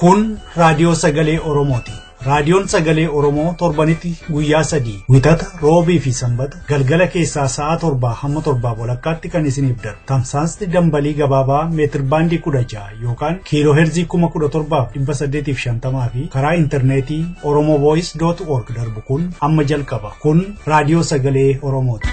Kun Raadiyoo Sagalee Oromooti. Raadiyoon Sagalee Oromoo torbanitti guyyaa 3 wixata roobii fi sanbata galgala keessaa sa'a 7 hamma 7 walakkaatti kan isiniif darbu. Tamsaasni dambalii gabaabaa meetir baandii 16 yookaan kiiloo heerzii 17,850 fi karaa intarneetii oromovoice.org darbu kun amma jalqaba. Kun Raadiyoo Sagalee Oromooti.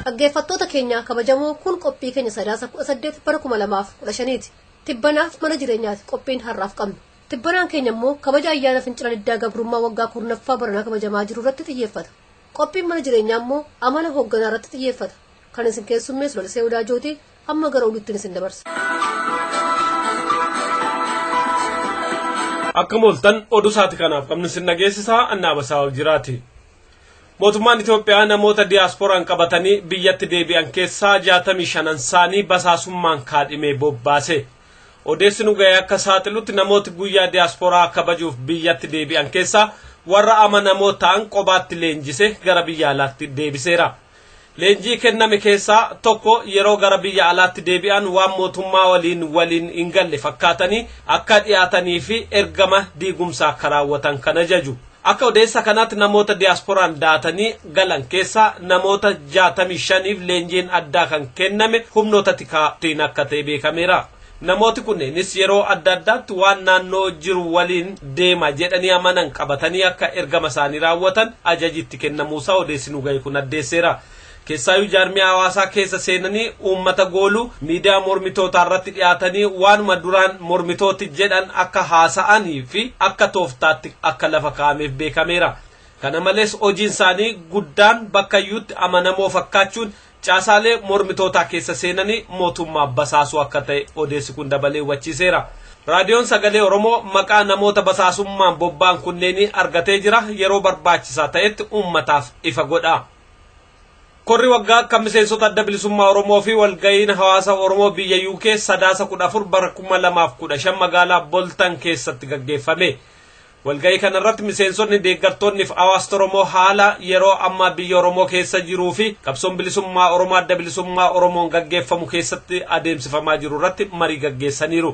Dhaggeeffattoota keenya kabajamoo kun qophii keenya sadaasa 18 bara 2015ti. Tibbanaaf mana jireenyaati qophiin har'aaf qabnu. Tibbanaan keenya immoo kabaja ayyaana fincila diddaa gabrummaa waggaa 10ffaa baranaa kabajamaa jiru irratti xiyyeeffata. Qophiin mana jireenyaa immoo amala hoogganaa irratti xiyyeeffata. Kan isin keessummeessu Lalisee Udaajooti amma gara oliitti isin dabarsa. Akka mooltan oduu saati kanaaf qabnu isin dhageessisaa Annaabasaa ol jiraati. Mootummaan Itoophiyaa namoota diiyaasporaan qabatanii biyyatti deebi'an keessaa 65 isaanii basaasummaan kaadhimee bobbaase. Odeessi nu ga'ee akka saaxilutti namooti guyyaa diiyaasporaa kabajuuf biyyatti deebi'an keessaa warra amanamoo ta'an qobaatti leenjise gara biyya alaatti deebiseera. Leenjii kenname keessaa tokko yeroo gara biyya alaatti deebi'an waan mootummaa waliin hin galle fakkaatanii akka dhiyaatanii fi ergama diigumsaa akka raawwatan kan ajaju. Akka odeessa kanaatti namoota diiyaasporaan daatanii galan keessaa namoota 65f leenjiin addaa kan kenname humnoota tikaatiin akka ta'e beekameera. Namooti kunneenis yeroo adda addaatti waan naannoo jiru waliin deema jedhanii amanan qabatanii akka ergama isaanii raawwatan ajajitti kennamuusaa odeessi nu ga'e kun addeesseera. Keessaayyuu jaarmiyaa hawaasaa keessa seenanii uummata gooluu miidiyaa mormitootaa irratti dhiyaatanii waanuma duraan mormitooti jedhan akka haasa'anii fi akka tooftaatti akka lafa kaa'ameef beekameera. Kana malees hojiin isaanii guddaan bakkayyuutti amanamoo fakkaachuun caasaalee mormitootaa keessa seenanii mootummaa basaasuu akka ta'e odeessi kun dabalee hubachiiseera. Raadiyoon Sagalee Oromoo maqaa namoota basaasummaan bobba'an kunneenii argatee jira yeroo barbaachisaa ta'etti uummataaf ifa godha. Korri waggaa kan miseensota adda bilisummaa Oromoo fi walga'iin hawaasa Oromoo biyya UK sadaasa 14 bara 2015 magaalaa Boltan keessatti gaggeeffame. Walga'ii kanarratti miseensonni deeggartoonni fi hawaasa Oromoo haala yeroo ammaa biyya Oromoo keessa jiruu fi qabsoon bilisummaa Oromoo adda bilisummaa Oromoon gaggeeffamu keessatti adeemsifamaa jiru irratti marii gaggeessaniiru.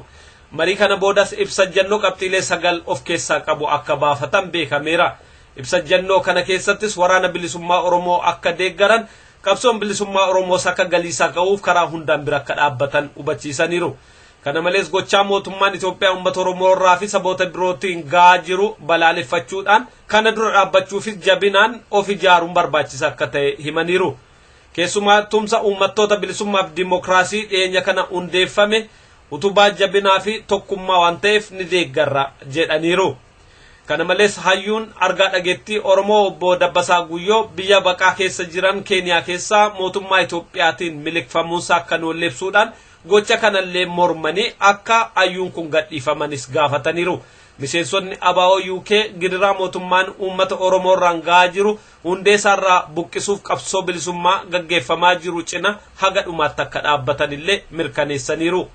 Marii kana boodas ibsa jannoo qabxiilee 9 of keessaa qabu akka baafatan beekameera. Ibsa jannoo kana keessattis waraana bilisummaa Oromoo akka deeggaran qabsoon bilisummaa Oromoo akka galiisaa ka'uuf karaa hundaan bira akka dhaabbatan hubachiisaniiru. Kana malees gochaa mootummaan Itoophiyaa uummata Oromoo irraa fi saboota birootiin ga'aa jiru balaaleffachuudhaan kana dura dhaabbachuufis jabinaan of ijaaruun barbaachisaa akka ta'e himaniiru. Keessumaa tumsa uummattoota bilisummaaf dimookiraasii dhiyeenya kana hundeeffame utubaa jabinaa fi tokkummaa waan ta'eef ni deeggarra jedhaniiru. Kana malees hayyuun argaa dhageettii Oromoo obbo Dabbasaa Guyyoo biyya baqaa keessa jiran Keeniyaa keessaa mootummaa Itoophiyaatiin miliqfamuusaa akka noolleebsuudhaan gocha kanallee mormanii akka hayyuun kun gadhiifamanis gaafataniiru. Miseensonni ABO UK gidiraa mootummaan uummata Oromoo irraan ga'aa jiru hundeessaarraa buqqisuuf qabsoo bilisummaa gaggeeffamaa jiru cina haga dhumaatti akka dhaabbatanillee mirkaneessaniiru.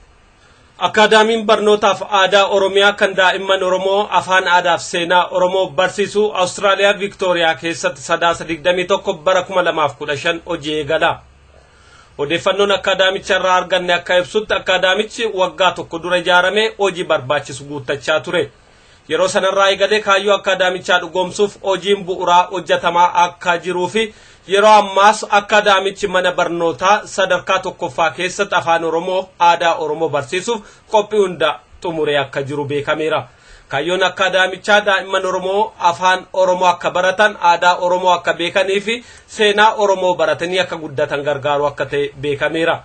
Akaadaamiin barnootaaf aadaa Oromiyaa kan daa'imman Oromoo afaan aadaaf seenaa Oromoo barsiisuu Awustiraaliyaa Viktooriyaa keessatti sadaasa 21 bara 2015 hojii eegala. Odeeffannoon akaadaamicha irraa arganne akka ibsutti akaadaamichi waggaa tokko dura ijaaramee hojii barbaachisu guuttachaa ture. Yeroo sanarraa eegalee kaayyoo akaadaamichaa dhugoomsuuf hojiin bu'uuraa hojjetamaa akka jiruu fi yeroo ammaas akaadaamichi mana barnootaa sadarkaa tokkoffaa keessatti afaan Oromoo aadaa Oromoo barsiisuuf qophii hunda xumuree akka jiru beekameera. Kaayyoon akaadaamichaa daa'imman Oromoo afaan Oromoo akka baratan aadaa Oromoo akka beekanii fi seenaa Oromoo baratanii akka guddatan gargaaru akka ta'e beekameera.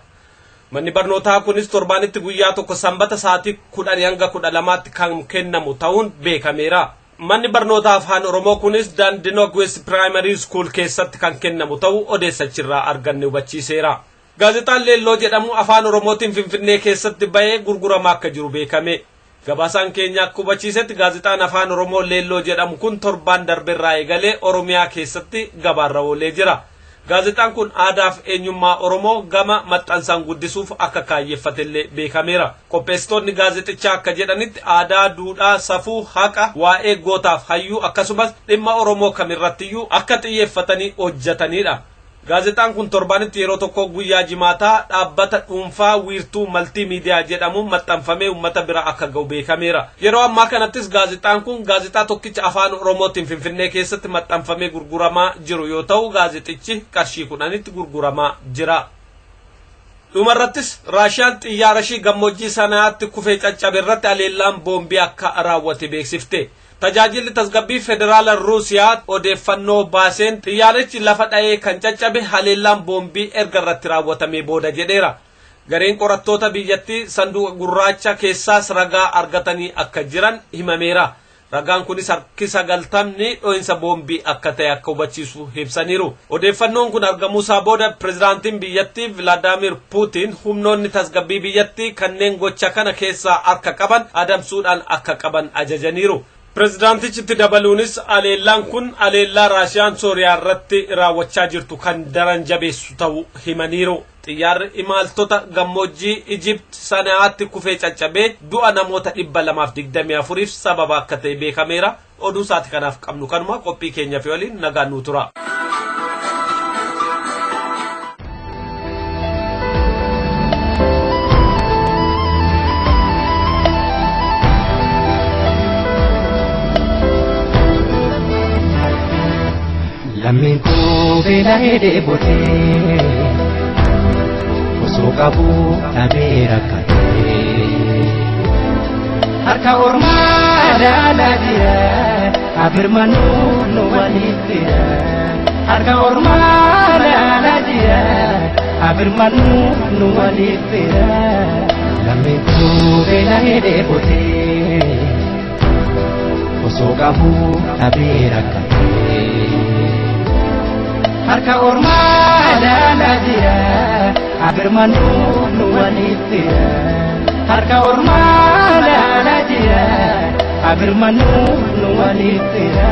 Manni barnootaa kunis torbaanitti guyyaa tokko sanbata sa'aatii 10 hanga 12tti kan kennamu ta'uun beekameera. Manni barnootaa afaan Oromoo kunis Dandinook West Primary School keessatti kan kennamu ta'uu odeessachirraa arganne hubachiiseera. Gaazexaan Leelloo jedhamu afaan Oromootiin Finfinnee keessatti ba'ee gurguramaa akka jiru beekame. Gabaasaan keenya akka hubachiisetti gaazexaan afaan Oromoo Leelloo jedhamu kun torbaan darbeerraa eegalee Oromiyaa keessatti gabaarra oolee jira. Gaazexaan kun aadaaf eenyummaa Oromoo gama maxxansaan guddisuuf akka kaayyeeffatellee beekameera. Qopheessitoonni gaazexichaa akka jedhanitti aadaa, duudhaa, safuu, haqa, waa'ee gootaaf hayyuu akkasumas dhimma Oromoo kamirrattiyyuu akka xiyyeeffatanii hojjetanidha. Gaazexaan kun torbanitti yeroo tokko guyyaa jimaataa dhaabbata dhuunfaa wiirtuu maltiimiidiyaa jedhamuun maxxanfamee uummata bira akka ga'u beekameera. Yeroo ammaa kanattis gaazexaan kun gaazexaa tokkicha afaan Oromootiin Finfinnee keessatti maxxanfamee gurguramaa jiru yoo ta'u gaazexichi qarshii 10tti gurguramaa jira. Dhumarrattis Raashiyaan xiyyaara ishii gammoojjii sanaatti kufee caccabe irratti aleellaan boombii akka raawwate beeksifte. Tajaajilli tasgabbii federaala Ruusiyaa odeeffannoo baaseen xiyyaarichi lafa dha'ee kan caccabe haleellaan boombii erga irratti raawwatamee booda jedheera. Gareen qorattoota biyyattii sanduuqa gurraacha keessaas ragaa argatanii akka jiran himameera. Ragaan kunis harki 90 dho'insa boombii akka ta'e akka hubachiisu ibsaniiru. Odeeffannoon kun argamuusaa booda pirezidaantiin biyyattii Vladimir Putin humnoonni tasgabbii biyyattii kanneen gocha kana keessaa harka qaban adamsuudhaan akka qaban ajajaniiru. Pirezidaantichi dabaluunis aleellaan kun aleellaa Raashiyaan Sooriyaa irratti raawwachaa jirtu kan daran jabeessu ta'uu himaniiru. Xiyyaarri imaltoota gammoojjii Ijipt sanaatti kufee caccabee du'a namoota 224f sababa akka ta'e beekameera. Oduu isaati kanaaf qabnu kanuma qophii keenya fi waliin nagaan nu tura. Lammiin koo beela'ee dheebotee osoo qabuu dhabee rakkatee harka ormaa ilaalaa jira abirmanuu nu waliif jira harka ormaa ilaalaa jira abirmanuu nu waliif jira lammiin koo beela'ee dheebotee osoo qabuu dhabee rakkatee. Harka ormaa ilaalaa jira abirmanuu nu waliif jira harka ormaa ilaalaa jira abirmanuu nu waliif jira.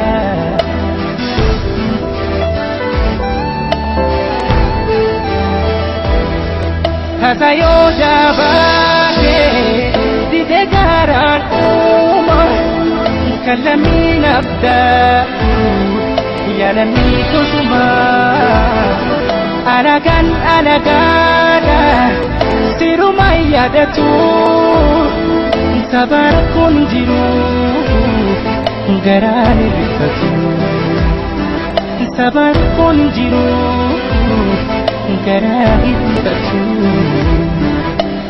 Kasayoo jabaatee didee gaaraan uumaa kalamiin abdaa. Yalamii kusuma alagaan siruma yaadatu sabara kun jiru garaan rifatu sabara kun jiru garaan rifatu.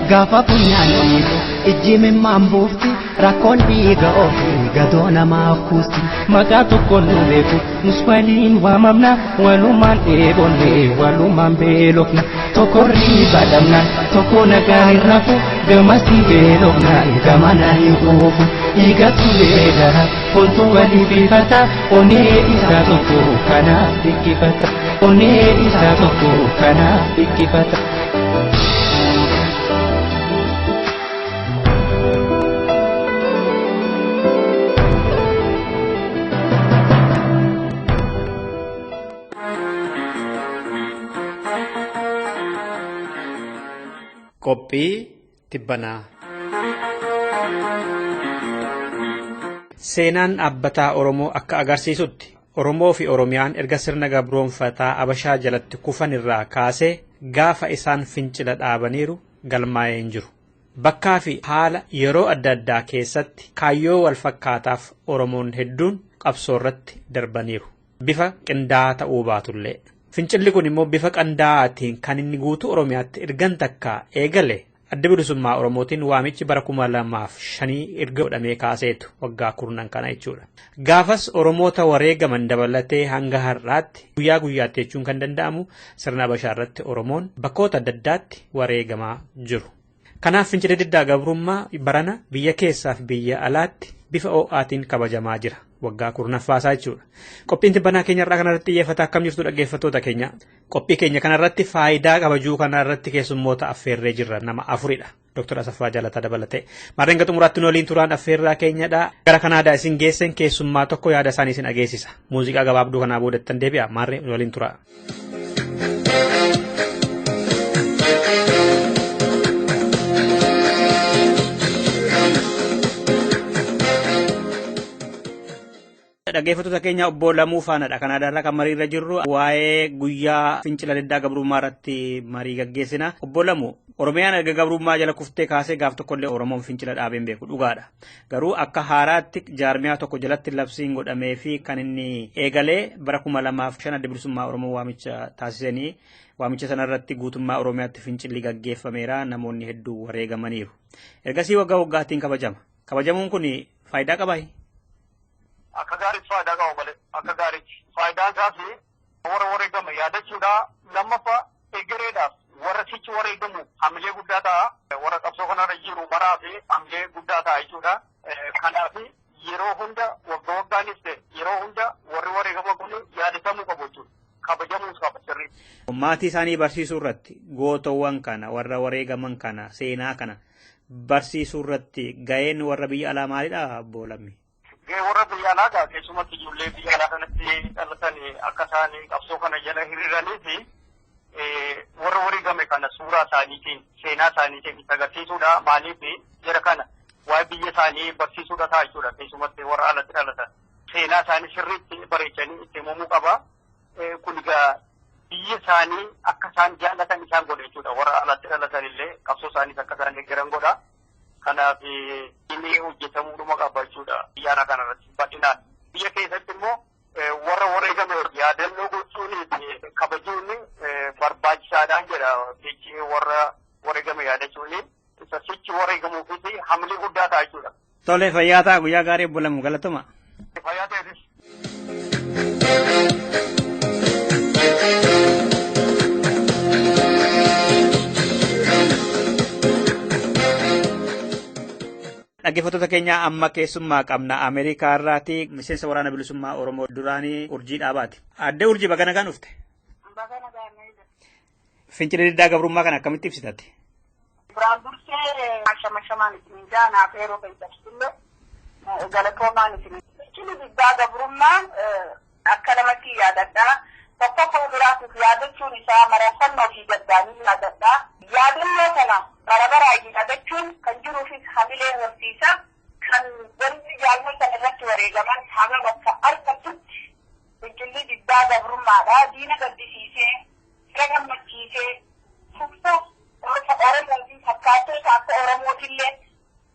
Gaafa funyaanii ijjime maambuufti rakkoon dhiiga ofii gadoo namaaf kuusti maqaa tokko nu beeku nus waliin waamamna walumaan dheebonne walumaan beelofna tokko riiba dhabnaan tokko nagaa hin rafu gamasii beelofnaan gamanaa hin quufu dhiigatu beekara fontu walii bifata onee isaa tokko kanaaf dhikkifata onee isaa tokko kanaaf dhikkifata. Qophii tibbanaa. Seenaan dhaabbataa Oromoo akka agarsiisutti Oromoo fi Oromiyaan erga sirna gabroonfataa Abashaa jalatti kufan irraa kaasee gaafa isaan fincila dhaabaniiru galmaa'ee hin jiru. Bakkaa fi haala yeroo adda addaa keessatti kaayyoo wal fakkaataaf Oromoon hedduun qabsoo irratti darbaniiru. Bifa qindaa'aa ta'uu baatullee. Fincilli kun immoo bifa qindaa'aatiin kan inni guutuu Oromiyaatti ergan takkaa eegale adda bilisummaa Oromootiin waamichi bara 2005 erga godhamee kaaseetu waggaa 10 kana jechuudha. Gaafas Oromoota wareegaman dabalatee hanga har'aatti guyyaa guyyaatti jechuun kan danda'amu sirna Abashaa irratti Oromoon bakkoota adda addaatti wareegamaa jiru. Kanaaf fincilli diddaa gabrummaa barana biyya keessaa fi biyya alaatti bifa ho'aatiin kabajamaa jira. Waggaa 10ffaasaa jechuudha. Qophiin tibbanaa keenya irraa kanarratti xiyyeeffata akkam jirtu dhaggeeffattoota keenya. Qophii keenya kanarratti faayidaa kabajuu kanarratti keessummoota affeerree jirra nama 4dha. Dr. Asaffaa Jaalataa dabalatee. Maarreen xumuraatti nu waliin turaan affeerraa keenyadha. Gara Kanaadaa isin geessen keessummaa tokko yaada isaanii isin dhageessisa. Muuziqaa gabaabduu kanaa boodatti deebi'a. Maarreen nu waliin turaa. Dhaggeeffattoota keenya obbo Lamuu Faanadha. Kanaadaarraa kan mariirra jirru waa'ee guyyaa fincila diddaa gabrummaa irratti marii gaggeessina. Obbo Lamuu, Oromiyaan erga gabrummaa jala kuftee kaasee gaaf tokkollee Oromoon fincila dhaabeen beeku dhugaadha. Garuu akka haaraatti jaarmiyaa tokko jalatti labsiin godhamee fi kan inni eegalee bara 2005 adda bilisummaa Oromoo waamicha taasisanii waamicha sanarratti guutummaa Oromiyaatti fincilli gaggeeffameera, namoonni hedduu wareegamaniiru. Ergasii waggaa waggaatiin kabajama. Kabajamuun kun faayidaa qabaa? Akka gaariitti faayidaa qaba malee akka gaariitti faayidaan isaas warra wareegame yaadachuudha. Lammaffaa egereedhaaf warra sichi wareegamu hamilee guddaa ta'a. Warra qabsoo kanarra jiru baraa fi hamilee guddaa ta'a jechuudha. Kanaaf yeroo hunda waggaa waggaanis ta'e yeroo hunda warri wareegaman kun yaadatamuu qabu jechuudha. Kabajamuus qaba sirriitti. Maatii isaanii barsiisuu irratti gootowwan kana warra wareegaman kana seenaa kana barsiisuu irratti ga'een warra biyya alaa maalidha obbo Lammii? Warra biyya alaa keessumatti ijoollee biyya alaa kanatti dhalatan akka isaan qabsoo kana jala hiriiranii fi warra wareegame kana suuraa isaaniitiin seenaa isaaniitiin itti agarsiisuudha. Maaliif jara kana waa'ee biyya isaanii barsiisuudha ta'a jechuudha. Keessumatti warra alatti dhalatan seenaa isaanii sirriitti bareechanii itti himamuu qaba. Kun egaa biyya isaanii akka isaan jaallatan isaan godha jechuudha. Warra alatti dhalatan illee qabsoo isaaniis akka isaan deeggaran godha. Kanaaf inni hojjetamuudhuma qaba jechuudha biyya kanarratti bal'inaan. Biyya keessatti immoo warra wareegame yaadannoo gochuun kabajuun barbaachisaadhaan jedha. Sichi warra wareegame yaadachuun isa sichi wareegamuufis hamilee guddaa ta'a jechuudha. Tole, fayyaa ta'a. Guyyaa gaarii obbo Lamuu, galatoma. Fayyaa ta'etis. Dhaggeeffattoota keenya amma keessummaa qabna Ameerikaa irraati miseensa waraana bilisummaa Oromoo duraanii Urjii Dhaabaati. Adde Urjii baga nagaan dhufte. Baga nagaan dhufte. Fincila diddaa gabrummaa kana akkamitti ibsitatte? Duraan dursee shamashamaan isin jaanaaf yeroo keessatti galatoomaan isin. Fincilli diddaa gabrummaa akka namatti yaadadhaa. Tokko biraatiif yaadachuun isaa marafannoo fi gaddaanii yaadadhaa. Yaadannoo kana barabaraa yaadachuun kan jiruufis hamilee horsiisa kan wanti jaalmota irratti wareegaman haga bakka argatutti fincilli diddaa gabrummaadha. Diina gaddisiisee, sira gammachiisee, fufsa Oromoo fi fakkaattoota akka Oromootillee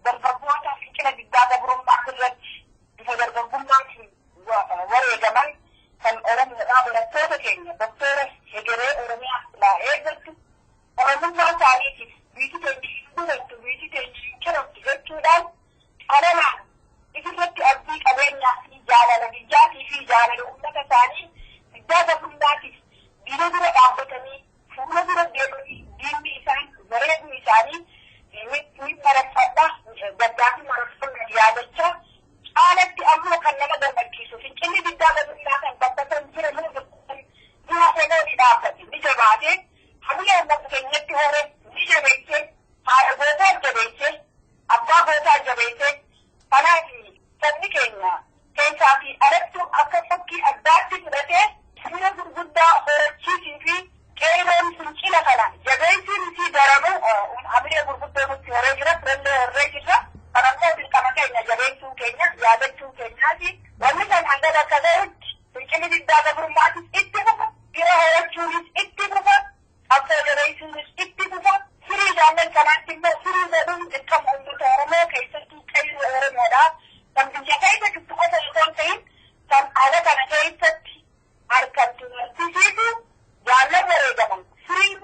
dargaggoota fincila diddaa gabrummaa irratti bifa dargaggummaatti wareegaman kan Oromoodhaa barattoota keenya Doktora Hegeree Oromiyaa silaa eeggatu Oromummaa isaaniitiif biyyi teenya durattu biyyi teenya kiratti jechuudhaan qalamaan isirratti abdii qabeenyaa fi jaalala biyyaatii fi jaalala uummata isaanii diddaa gabrummaatiif diina dura dhaabbatanii fuula dura deemanii diinni isaan bareeduu isaanii ni mararfadha gaddaa fi mararfannaa yaadachaa caalatti ammoo kan nama gammachiisu fincilli diddaa gabrummaa kan babbatan jira ni hafee ni dhaabbate ni jabaate hamilee uummata keenyatti hore ni jabeesse haadha gootaa jabeesse abbaa gootaa jabeesse kanaaf sabni keenya keessaa fi alatti akka fakkii addaatti fudhatee hamilee gurguddaa horachiisii fi qeeroon fincila kana jabeessiin fi daramu hamilee gurguddoo nutti horee jira turellee horree jira. Kanammoo dirqama keenya jabeessuu keenya yaadachuu keenyaati. Wanni kan hanga bakka ga'utti fincilli diddaa gabrummaatiif itti fufa, bira horachuunis itti fufa, qabsoo jabeessuunis itti fufa. Firii jaallan kanaatti immoo firii godhuun dirqama uummata Oromoo keessattuu qeerroo Oromoodha. Kan biyya keessa jirtu qofa osoo hin ta'in kan ala kana keessatti harkatti barsiisiisu jaallan wareegaman firii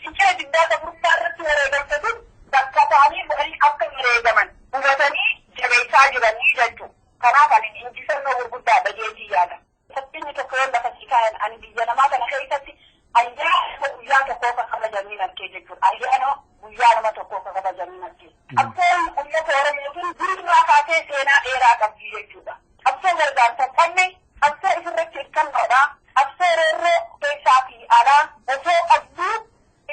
fincila diddaa gabrummaa irratti wareegamtatu bakka ta'anii bu'anii akka wareegaman hubatanii jabeessaa jiranii jechuudha. Kanaaf ani injifannoo gurguddaa dhageetii yaada. Sabbiin tokko yoo lafa siikaa'an ani biyya namaa kana keessatti ayyaana guyyaa tokkoo kan kabajanii argee jechuudha. Ayyaana guyyaa nama tokkoo kan kabajanii argee. Qabsoon uummata Oromootiin durumaa kaasee seenaa dheeraa qabdi jechuudha. Qabsoo gargaarsa qabne qabsoo isirratti hirkannoodha. Qabsoo roorroo keessaa fi alaa osoo qabduu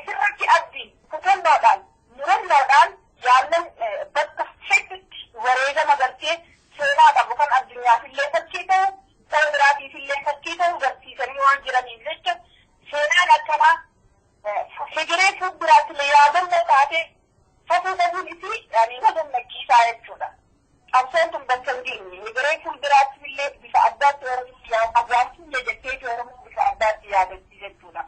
isirratti abdii kutannoodhaan murannoodhaan jaallan bakka hedduutti wareegama gartee seenaa qabu kan addunyaafillee fakkii ta'u saba biraatiifillee fakkii ta'u garsiisanii waan jiraniif jecha seenaan akkanaa Hegeree fuulduraattillee yaadannoo taate fafuu dhabuun isii nama gammachiisaa jechuudha. Qabsoon tun bakka hin geenye Hegeree fuulduraattillee bifa addaatti Oromitti yaada jaartii jettee Oromoo bifa addaatti yaadatti jechuudha.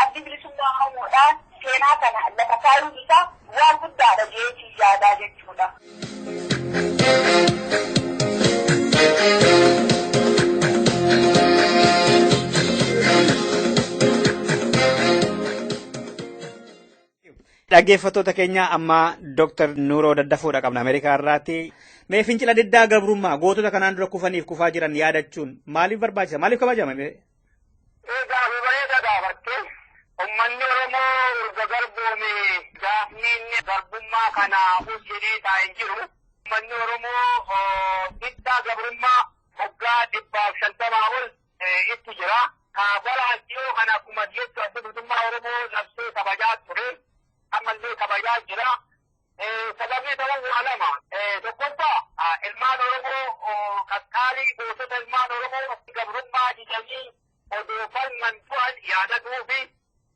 Addi bilisummaa Oromoodhaan seenaa kana lafa kaayuun isaa waan guddaadha jechuun yaadaa jechuudha. Dhaggeeffattoota keenya amma Dr. Nuuroo Daddafoodha qabna Ameerikaa irraati. Mee fincila diddaa gabrummaa gootota kanaan dura kufaniif kufaa jiran yaadachuun maaliif barbaachisa? Maaliif kabajama? Gaafa bareeda gaafatte ummanni Oromoo urga garboome gaafni inni garbummaa kana jedhee taa'ee jiru. Ummanni Oromoo diddaa gabrummaa waggaa 150 ol itti jira. Kaafala dhiyoo kana akkuma jettu adda bilisummaa Oromoo labsee kabajaa ture. Ammallee kabajaa jira. Sababni ta'uu waa lama. Tokkoffaa ilmaan Oromoo qaqqaalii gootota ilmaan Oromoo gabrummaa jedhanii odoo falman tu'an yaadatuu fi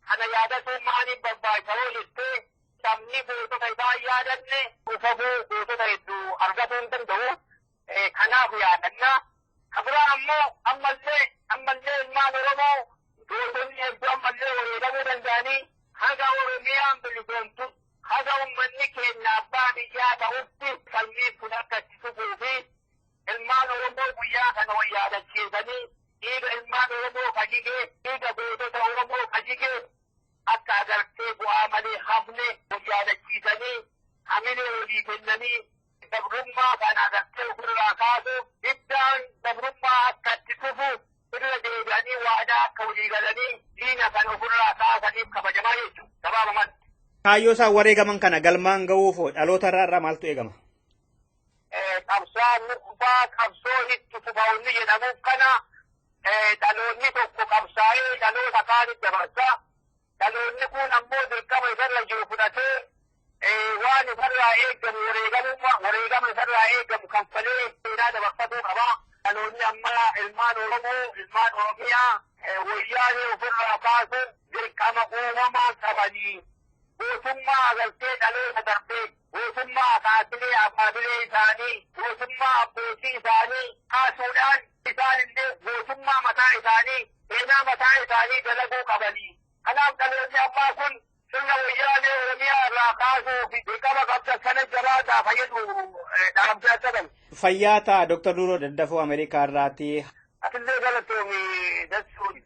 kana yaadatuun maaliif barbaachisa oolistee sabni gootota isaa yaadanne dhufabuu gootota hedduu argatuu hin danda'u. Kanaaf yaadannaa. Kabiraa ammoo ammallee ilmaan Oromoo gootonni hedduu ammallee wareegamuu danda'anii haga Oromiyaan bilisoomtu haga ummanni keenya abbaa biyyaa ta'utti falmii kun akka itti fufuu fi ilmaan Oromoo guyyaa kana yaadachiisanii dhiiga ilmaan Oromoo fajigee dhiiga gootota Oromoo fajigee akka agartee bu'aa malee hafne yaadachiisanii hamilee olii kennanii gabrummaa kana agartee ofirraa kaasuuf diddaan gabrummaa akka itti fufu irra deebi'anii waadaa akka walii galanii diina kan ofirraa kaasaniif kabajamaa jechuudha. Gabaabumatti. Kaayyoo isaan wareegaman kana galmaan ga'uuf dhaloota irraa maaltu eegama? Qabsaan dhufaa qabsoo itti fufaa'uun jedhamuuf kana dhaloonni tokko qabsaa'ee dhaloota kaanitti dabarsa. Dhaloonni kun ammoo dirqama isarra jiru fudhatee waan isarraa eegamu wareegama isarraa eegamu kanfalee seenaa dabarfatuu qaba. Dhaloonni amma ilmaan Oromoo ilmaan Oromiyaa wayyaanee ofirraa kaasuun dirqama uumamaa qabanii gootummaa agartee dhaloota darbee gootummaa kaasilee abbaabilee isaanii gootummaa abbootii isaanii kaasuudhaan isaan illee gootummaa mataa isaanii seenaa mataa isaanii dalaguu qabanii. Kanaaf dhaloonni ammaa kun sirna wayyaanee Oromiyaa irraa kaasuu fi dirqama qabda sana jabaataa fayyadu dhaamsee akka galu. Fayyaa ta'a Dr. Nuuroo Daddafoo Ameerikaa irraati. Atillee galatoomii dassuun.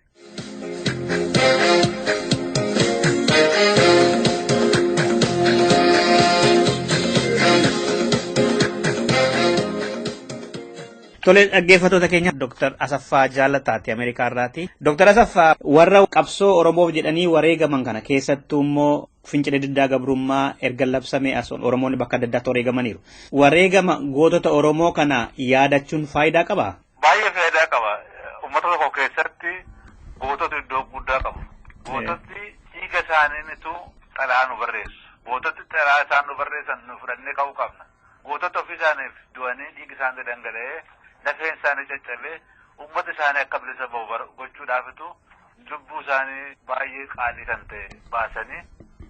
Tole dhaggeeffattoota keenya Dr. Asaffaa Jaallataati Ameerikaa irraati. Dr. Asaffaa warra qabsoo Oromoof jedhanii wareegaman kana keessattuu immoo fincila diddaa gabrummaa erga labsamee as Oromoonni bakka adda addaatti wareegamaniiru. Wareegama gootota Oromoo kana yaadachuun faayidaa qabaa? Baay'ee faayidaa qaba. Uummata tokko keessatti gootota iddoo guddaa qabu. Goototi dhiiga isaaniitu xalaa nu barreessu. Goototi xalaa isaan nu barreessan nu fudhannee qabuu qabna. Gootota ofii isaaniif du'anii dhiigi isaanii dhangala'ee lafeen isaanii caccabee uummata isaanii akka bilisa ba'u gochuudhaafitu lubbuu isaanii baay'ee qaalii kan ta'e baasanii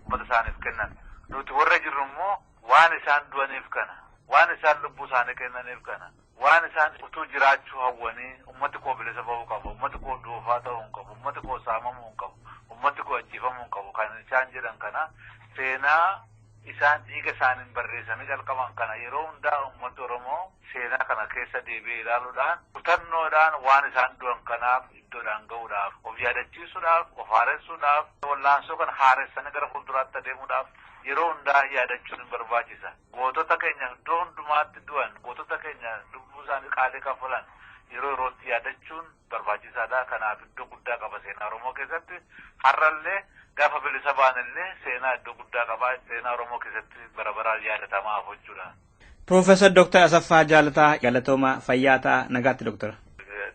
uummata isaaniif kennan. Nuti warra jirru immoo waan isaan du'aniif kana, waan isaan lubbuu isaanii kennaniif kana, waan isaan utuu jiraachuu hawwanii uummati koo bilisa ba'uu qabu, uummati koo duufaa ta'uu hin qabu, uummati koo saamamuu hin qabu, uummati koo ajjeefamuu hin qabu kan isaan jedhan kana seenaa isaan dhiiga isaaniin barreessanii jalqaban kana yeroo hundaa uummati Oromoo seenaa kana keessa deebi'ee ilaaluudhaan kutannoodhaan waan isaan du'an kanaaf iddoodhaan ga'uudhaaf of yaadachiisuudhaaf of haaressuudhaaf wallaansoo kana haaressanii gara fuulduraatti adeemuudhaaf yeroo hundaa yaadachuun hin barbaachisa. Gootota keenya iddoo hundumaatti du'an gootota keenya lubbuu isaanii qaalii kaffalan yerootti yaadachuun barbaachisaadha. Kanaaf iddoo guddaa qaba seenaa Oromoo keessatti. Har'allee gaafa bilisa baanillee seenaa iddoo guddaa qaba. Seenaa Oromoo keessatti bara baraan yaadatamaa jechuudha. Profeesar Dr. Asaffaa Jaalataa galatooma fayyaa ta'a nagaatti Dr.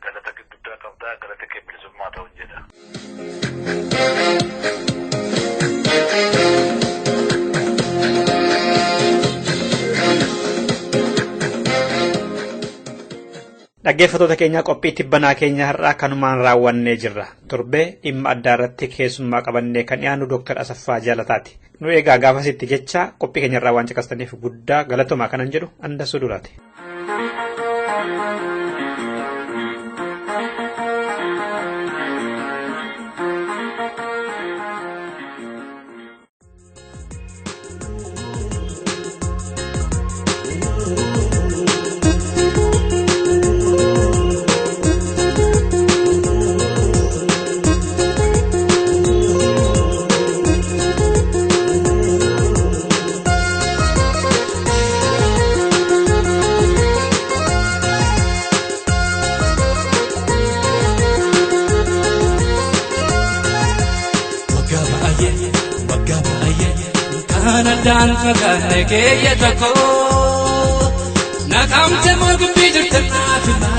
Galata guddaa qabda. Galata kee bilisummaa ta'u jedha. Dhaggeeffattoota keenya qophii tibbanaa keenya har'aa kanumaan raawwannee jirra. Torbee dhimma addaa irratti keessummaa qabannee kan dhiyaannu Dr. Asaffaa Jaalataati. Nu egaa gaafasitti jecha qophii keenya irraa waan caqastaniif guddaa galatomaa kanan jedhu Andassuu Duraati. waggabaye kana dan fakane keeyya tokko naqamte mogbii jirte naafima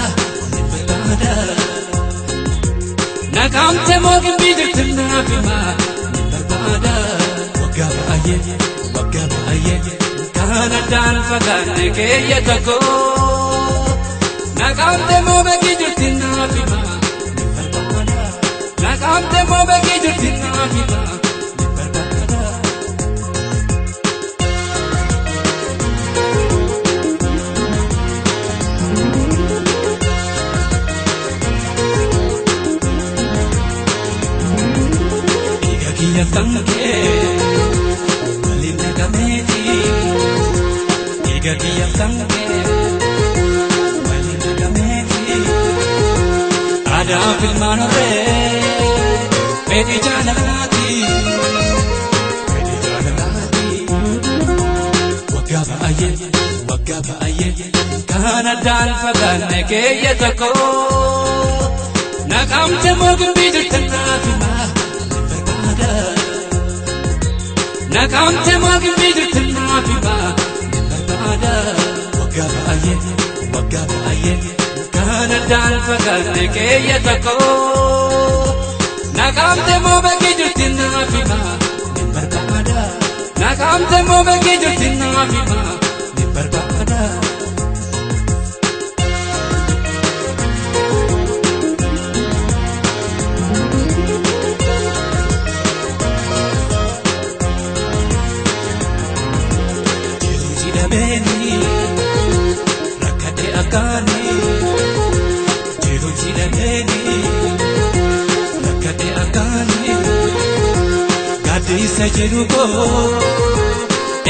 barbaada naqamte mogbii jirte naafima barbaada waggabaye kana dan fakane keeyya tokko naqamte mogbii jirte naafima barbaada naqamte mogbii jirte naafima Sanke walina gameti Iga kia sanke walina gameti Ada filmano re Pedi janalati Wagaba aye Kana dan fagane keya tako Nakamte mogbi jirtana fima Nakamte mogbi jirtana fima barbaada waggabaye kana dan fagane keeyya tokko Nakamte mogbi jirtana fima barbaada Nakamte mogbi jirtana fima barbaada Rakate akani jiru jidani rakate akani gadi se jiru ko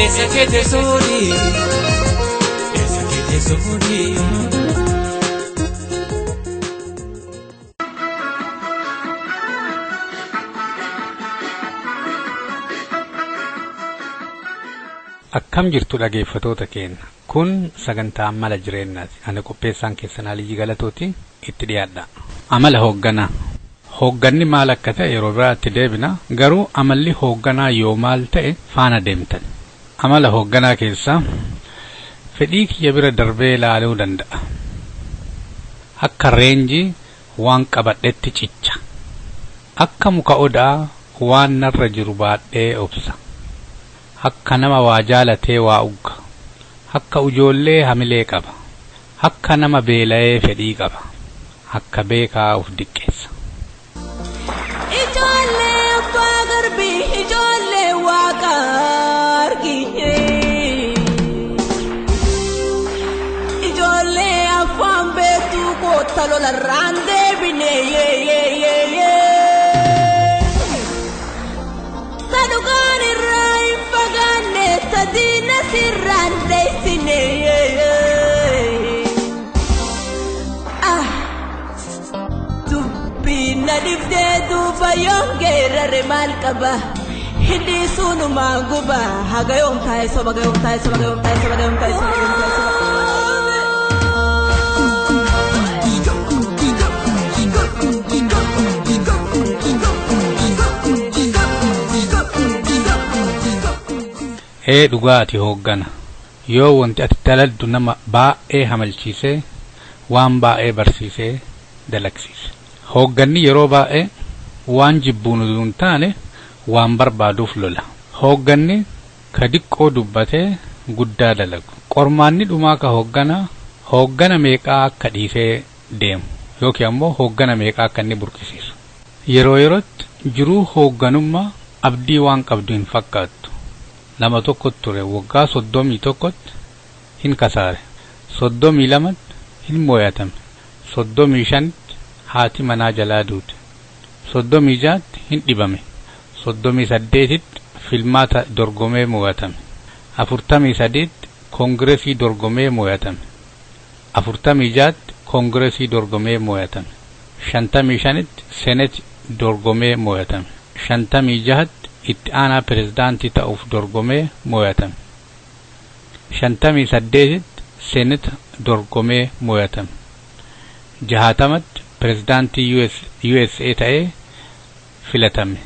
ese ke tesori Akkam jirtu dhageeffatoota keenya kun sagantaa amala jireenyaati ana qopheessaan keessan Aliyyi Galatooti itti dhiyaadha. Amala hoogganaa hoogganni maal akka ta'e yeroo biraatti deebina garuu amalli hoogganaa yoo maal ta'e faana deemtan. Amala hoogganaa keessaa fedhii kiyya bira darbee ilaaluu danda'a. Akka reenjii waan qabadhetti cicha. Akka muka odaa waan narra jiru baadhee obsa. Akka nama waa jaalatee waa ugga akka ujoollee hamilee qaba akka nama beela'ee fedhii qaba akka beekaa uf diqqeessa ijoollee abbaa garbii ijoollee waaqa argine ijoollee afaan beektuu koota lolarraan deebine sadugaan irraa Tadina sirrande sine Dubina difde duba yongere mal qaba hindi sunu maguba hagayom tay so bagayom tay dhugaati hooggana yoo wanti ati daladdu nama baay'ee hamalchiisee waan baay'ee barsiisee dalagsiise hoogganni yeroo baay'ee waan jibbuun uduun taane waan barbaaduuf lola hoogganni ka diqqoo dubbatee guddaa dalagu qormaanni dhumaa ka hooggana meeqaa akka dhiisee deemu yookiin ammoo hooggana meeqaa akka inni burqisiisu yeroo yerootti jiruu hoogganummaa abdii waan qabdu hin fakkaatu nama tokko ture waggaa 31 hin kasaare 32 hin mooyatame 35 haati manaa jalaa duute 36 hin dhibame 38 filmaata dorgomee mooyatame 43 koongireesii dorgomee mooyatame 46 koongireesii dorgomee mooyatame 55 senet dorgomee mooyatame 56 itti aanaa pirezidaantii ta'uuf dorgomee mooyatame 58 senet dorgomee mooyatame 60 pirezidaantii USA ta'ee filatame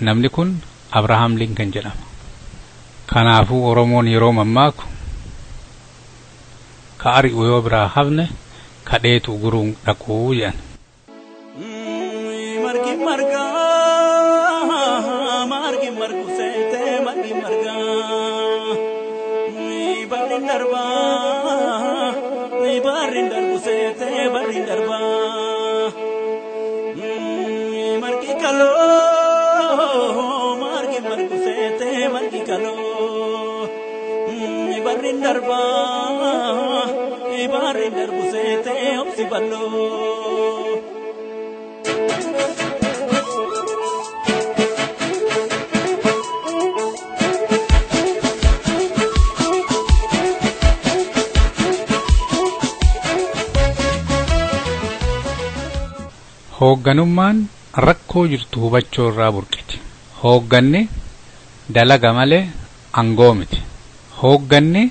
namni kun Abrahaam Lincoln jedhama. Kanaafuu Oromoon yeroo mammaaku ka ari'u yoo biraa hafne kadheetu guruun dhaquu jedhan. Margi marga seete margi marga barri darba barri darbu seete barri darba margi kalo margi margu seete margi kalo barri darba barri darbu seete obsi ballo. Hoogganummaan rakkoo jirtu hubachuu irraa burqiti. Hoogganni dalaga malee aangoo miti. Hoogganni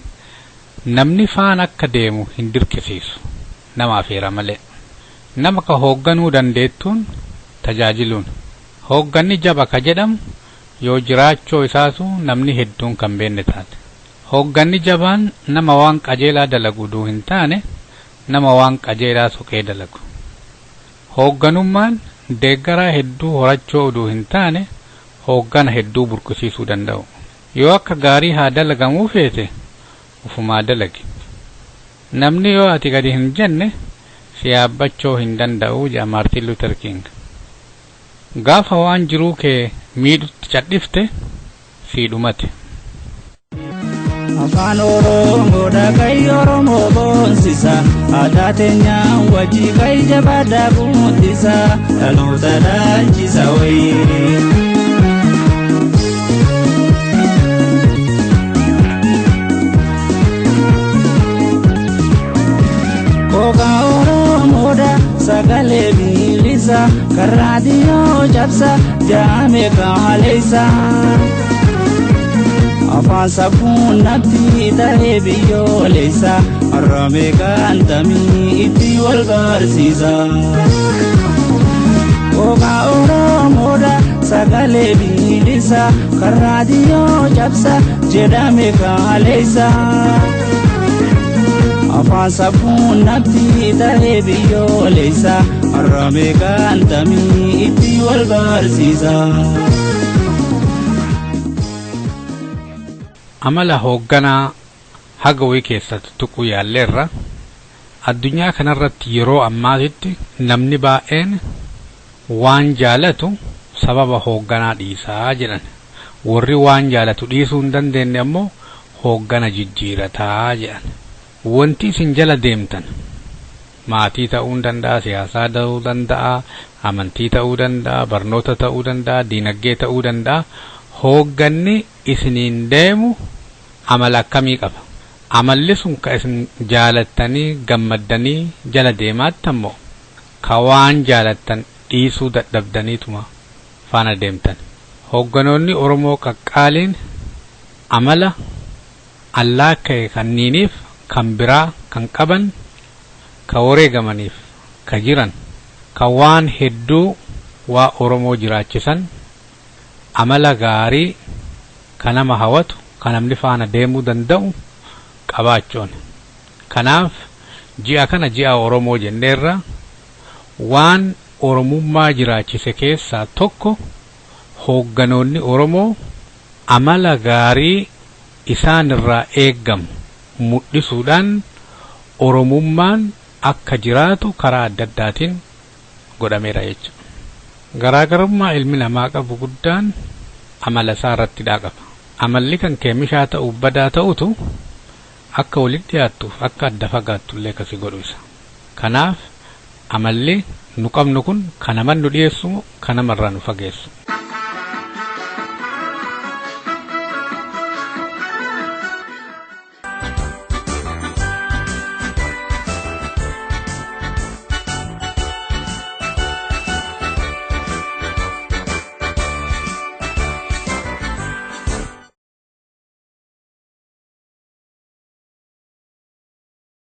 namni faan akka deemu hin dirqisiisu. Nama afeera malee. Nama ka hoogganuu dandeettuun tajaajiluun. Hoogganni jaba ka jedhamu yoo jiraachoo isaatu namni hedduun kan beenne taate. Hoogganni jabaan nama waan qajeelaa dalagu duu hin taane nama waan qajeelaa soqee dalagu. Hoogganummaan deeggaraa hedduu horachoo oduu hin taane hooggana hedduu burqisiisuu danda'u. Yoo akka gaarii haa dalagamuu feete ufumaa dalagi. Namni yoo ati gadi hin jenne si yaabbachoo hin danda'u jedha Maartin Luther King. Gaafa waan jiruu kee miidhutti cadhifte sii dhumate. Afaan Oromoo dhagai Oromoo boonsisa aadaa teenya wajji kai jabaadhaa guddisa dhaloota dhaalchisa wayii. Koga Oromoodha sagalee bilisa kan raadiyoo cabsa jaame kaaleessa. Afaan safuun natti ta'ee biyyoolessa har'ame kantamii itti wal barsiisa. Koga Oromoodha sagalee bilisa kan raadiyoo cabsa jedhame kaaleessa. Afaan safuun natti ta'ee biyyoolessa har'ame kantamii itti wal barsiisa. Amala hoogganaa haga wayii keessatti tuquu yaalleerra addunyaa kanarratti yeroo ammaatitti namni baay'een waan jaalatu sababa hoogganaa dhiisaa jedhan. Warri waan jaalatu dhiisuu hin dandeenye ammoo hooggana jijjiirataa jedhan. Wanti isin jala deemtan maatii ta'uu danda'a, siyaasaa ta'uu danda'a, amantii ta'uu danda'a, barnoota ta'uu danda'a, diinagdee ta'uu danda'a. Hoogganni isiniin deemu amala akkamii qaba? Amalli sun ka isin jaalattanii gammaddanii jala deemaatti ammoo ka waan jaalattan dhiisuu dadhabdaniituma faana deemtan. Hoogganoonni Oromoo qaqqaaliin amala allaaka'e kanniiniif kan biraa kan qaban ka wareegamaniif ka jiran ka waan hedduu waa Oromoo jiraachisan amala gaarii ka nama hawatu ka namni faana deemuu danda'u qabaachuun. Kanaaf ji'a kana ji'a Oromoo jenneerra waan Oromummaa jiraachise keessaa tokko hoogganoonni Oromoo amala gaarii isaan irraa eeggamu mul'isuudhaan Oromummaan akka jiraatu karaa adda addaatiin godhameera jechuudha. Garaagarummaa ilmi namaa qabu guddaan amala isaa irratti qaba. Amalli kan keemishaa ta'u badaa ta'utu akka walitti dhiyaattuuf akka adda fagaattullee kasi godhu isa. Kanaaf amalli nu qabnu kun kan nama nu dhiyeessu kan namarraa nu fageessu.